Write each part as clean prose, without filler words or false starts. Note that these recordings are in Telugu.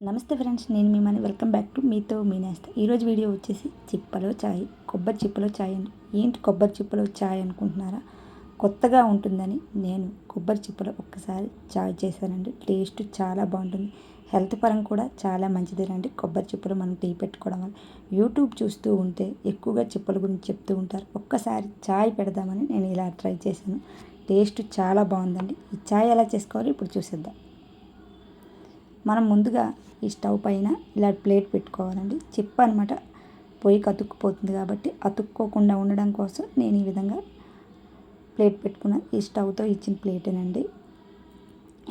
నమస్తే ఫ్రెండ్స్, నేను మీ మనీ. వెల్కమ్ బ్యాక్ టు మీతో మీ నేస్తా. ఈరోజు వీడియో వచ్చేసి చిప్పలో చాయ్, కొబ్బరి చిప్పలో చాయ్ అండి. ఏంటి కొబ్బరి చిప్పలో చాయ్ అనుకుంటున్నారా? కొత్తగా ఉంటుందని నేను కొబ్బరి చిప్పలో ఒక్కసారి చాయ్ చేశానండి. టేస్ట్ చాలా బాగుంటుంది. హెల్త్ పరంగా కూడా చాలా మంచిదేనండి కొబ్బరి చిప్పలో మనం టీ పెట్టుకోవడం వల్ల. యూట్యూబ్ చూస్తూ ఉంటే ఎక్కువగా చిప్పల గురించి చెప్తూ ఉంటారు. ఒక్కసారి చాయ్ పెడదామని నేను ఇలా ట్రై చేశాను. టేస్ట్ చాలా బాగుందండి. ఈ చాయ్ ఎలా చేసుకోవాలో ఇప్పుడు చూసేద్దాం. మనం ముందుగా ఈ స్టవ్ పైన ఇలా ప్లేట్ పెట్టుకోవాలండి. చిప్ప అనమాట పొయ్యికి అతుక్కుపోతుంది కాబట్టి అతుక్కోకుండా ఉండడం కోసం నేను ఈ విధంగా ప్లేట్ పెట్టుకున్నాను. ఈ స్టవ్తో ఇచ్చిన ప్లేటేనండి.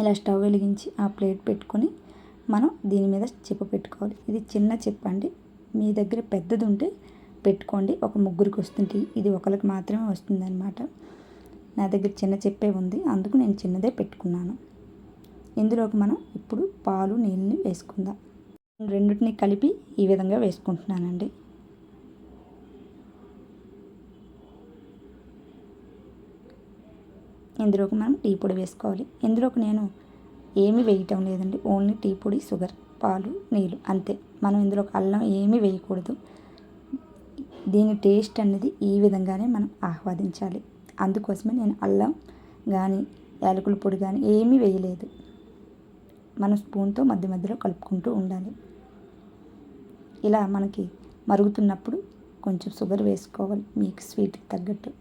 ఇలా స్టవ్ వెలిగించి ఆ ప్లేట్ పెట్టుకొని మనం దీని మీద చిప్ప పెట్టుకోవాలి. ఇది చిన్న చిప్ప అండి. మీ దగ్గర పెద్దది ఉంటే పెట్టుకోండి. ఒక ముగ్గురికి వస్తుంది. ఇది ఒకరికి మాత్రమే వస్తుంది అనమాట. నా దగ్గర చిన్న చిప్పే ఉంది, అందుకు నేను చిన్నదే పెట్టుకున్నాను. ఇందులోకి మనం ఇప్పుడు పాలు నీళ్ళని వేసుకుందాం. రెండింటిని కలిపి ఈ విధంగా వేసుకుంటున్నానండి. ఇందులోకి మనం టీ పొడి వేసుకోవాలి. ఇందులోకి నేను ఏమీ వేయటం లేదండి. ఓన్లీ టీ పొడి, షుగర్, పాలు, నీళ్ళు అంతే. మనం ఇందులోకి అల్లం ఏమీ వేయకూడదు. దీని టేస్ట్ అనేది ఈ విధంగానే మనం ఆస్వాదించాలి. అందుకోసమే నేను అల్లం కానీ యాలకుల పొడి కానీ ఏమీ వేయలేదు. మనం స్పూన్తో మధ్య మధ్యలో కలుపుకుంటూ ఉండాలి. ఇలా మనకి మరుగుతున్నప్పుడు కొంచెం షుగర్ వేసుకోవాలి, మీకు స్వీట్కి తగ్గట్టు.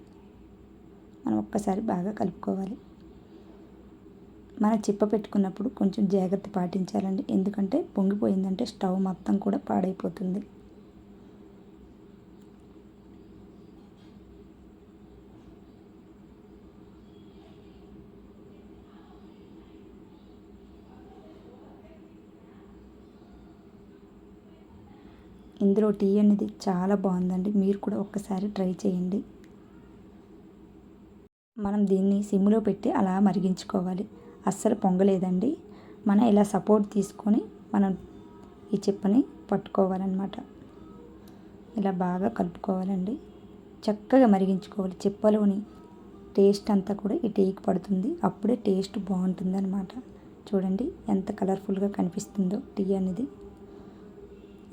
మనం ఒక్కసారి బాగా కలుపుకోవాలి. మన చిప్ప పెట్టుకున్నప్పుడు కొంచెం జాగ్రత్త పాటించాలండి. ఎందుకంటే పొంగిపోయిందంటే స్టవ్ మొత్తం కూడా పాడైపోతుంది. ఇందులో టీ అనేది చాలా బాగుందండి. మీరు కూడా ఒక్కసారి ట్రై చేయండి. మనం దీన్ని సిమ్లో పెట్టి అలా మరిగించుకోవాలి. అస్సలు పొంగలేదండి. మనం ఇలా సపోర్ట్ తీసుకొని మనం ఈ చిప్పని పట్టుకోవాలన్నమాట. ఇలా బాగా కలుపుకోవాలండి. చక్కగా మరిగించుకోవాలి. చిప్పలోని టేస్ట్ అంతా కూడా ఈ టీకి పడుతుంది. అప్పుడే టేస్ట్ బాగుంటుంది అన్నమాట. చూడండి ఎంత కలర్ఫుల్గా కనిపిస్తుందో టీ అనేది.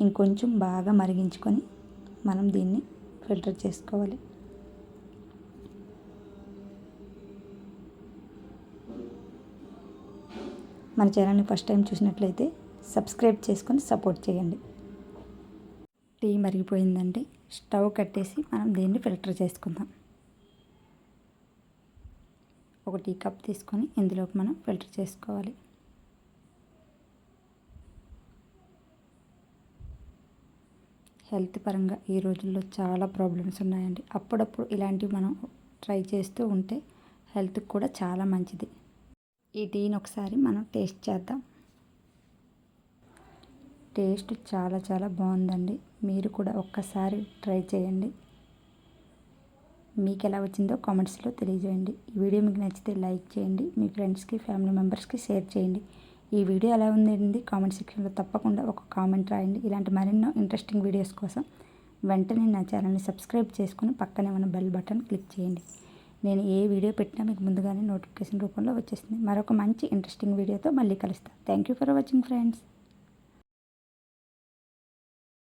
ఇంకొంచెం బాగా మరిగించుకొని మనం దీన్ని ఫిల్టర్ చేసుకోవాలి. మన ఛానల్ని ఫస్ట్ టైం చూసినట్లయితే సబ్స్క్రైబ్ చేసుకొని సపోర్ట్ చేయండి. టీ మరిగిపోయిందంటే స్టవ్ కట్టేసి మనం దీన్ని ఫిల్టర్ చేసుకుందాం. ఒక టీ కప్ తీసుకొని ఇందులోకి మనం ఫిల్టర్ చేసుకోవాలి. హెల్త్ పరంగా ఈ రోజుల్లో చాలా ప్రాబ్లమ్స్ ఉన్నాయండి. అప్పుడప్పుడు ఇలాంటివి మనం ట్రై చేస్తూ ఉంటే హెల్త్కి కూడా చాలా మంచిది. ఈ టీని ఒకసారి మనం టేస్ట్ చేద్దాం. టేస్ట్ చాలా చాలా బాగుందండి. మీరు కూడా ఒక్కసారి ట్రై చేయండి. మీకు ఎలా వచ్చిందో కామెంట్స్లో తెలియజేయండి. ఈ వీడియో మీకు నచ్చితే లైక్ చేయండి. మీ ఫ్రెండ్స్కి, ఫ్యామిలీ మెంబర్స్కి షేర్ చేయండి. ఈ వీడియో ఎలా ఉందండి కామెంట్ సెక్షన్లో తప్పకుండా ఒక కామెంట్ రాయండి. ఇలాంటి మరెన్నో ఇంట్రెస్టింగ్ వీడియోస్ కోసం వెంటనే నా ఛానల్ని సబ్స్క్రైబ్ చేసుకుని పక్కనే ఉన్న బెల్ బటన్ క్లిక్ చేయండి. నేను ఏ వీడియో పెట్టినా మీకు ముందుగానే నోటిఫికేషన్ రూపంలో వచ్చేస్తుంది. మరొక మంచి ఇంట్రెస్టింగ్ వీడియోతో మళ్ళీ కలుస్తాను. Thank you for watching friends.